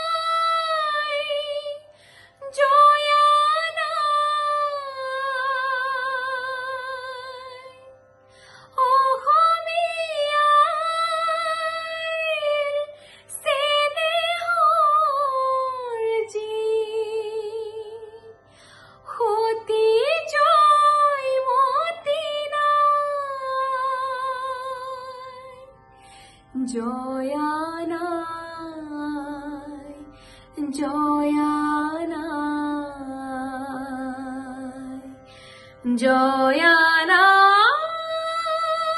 জয়ানাই জয়ানাই অহমিয়ার স্নেহর জিন হতি জয়মতি নাই জয়ানাই জয়ানাই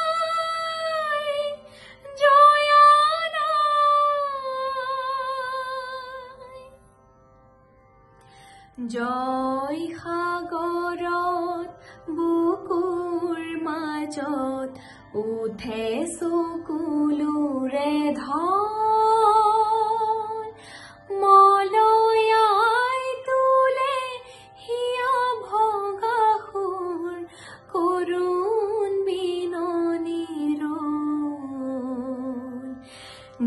জয়ানাই জয়ানাই জয় সাগৰত বুকুৰ মাজত উঠে চকুলোৰে ধন মলয়াই তোলে হিয়া ভগা সুৰ কৰুণ বিননিৰ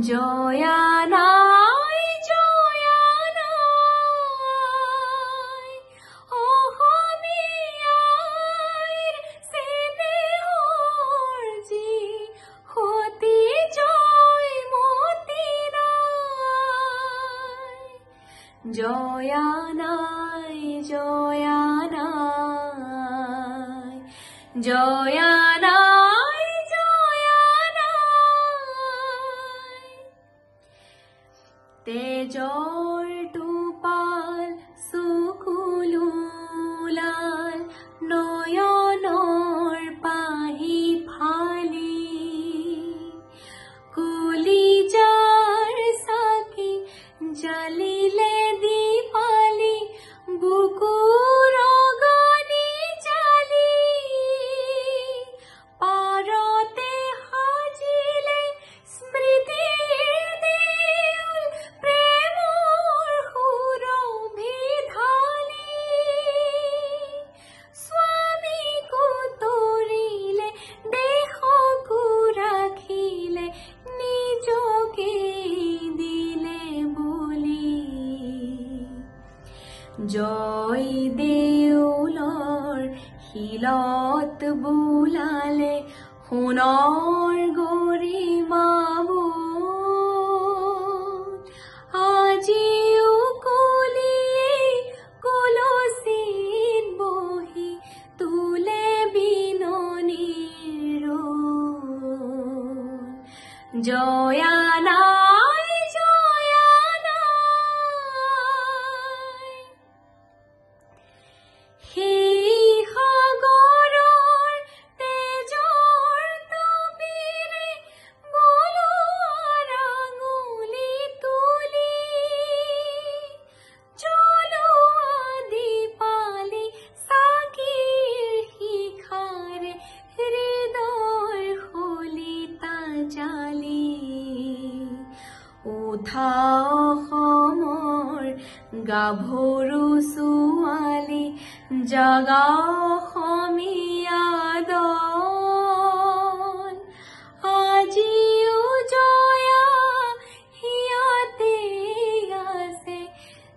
জয়ানাই জয়ানাই অহমিয়াৰ স্নেহৰ জি হতি জয়মতি নাই জয়ানাই জয়ানাই জয়ানাই জয়ানাই তেজৰ টোপাল চকুলো লাল নয়নৰ পাহি ফালি কলিজাৰ চাকি জালিলে দীপালি বুকুৰ অগনি জালি পাৰতে সাজিলে স্মৃতিৰ দেউল প্ৰেমৰ সুৰভি ঢালি স্বামীকো তৰিলে দেশকো ৰাখিলে নিজকে দিলে বলি জয় দেউলৰ শিলত বোলালে সোণৰ গৰিমাবোৰ আজিও কলিয়ে কলচীত বহি তোলে বিননিৰ জয়ানাই জয়ানাই সেই সাগৰৰ তেজৰ তপিৰে বলোৱাৰ আঙুলি তুলি জ্বলোৱা দীপালি চাকিৰ শিখাৰে হৃদয়ৰ শলিতা জালি উঠা অসমৰ গাভৰু ছোৱালী জাগা অসমীয়া দল আজিও জয়া হিয়াতে আছে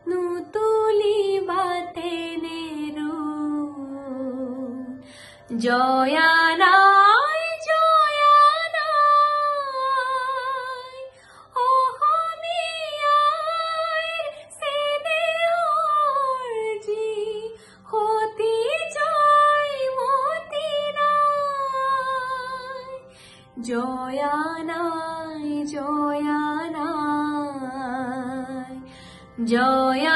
নুতুলিবা তেনেৰো জয়ানাই জয়ানাই অহমিয়াৰ স্নেহৰ জি হতি জয়মতি নাই জয়ানাই জয়ানাই জয়া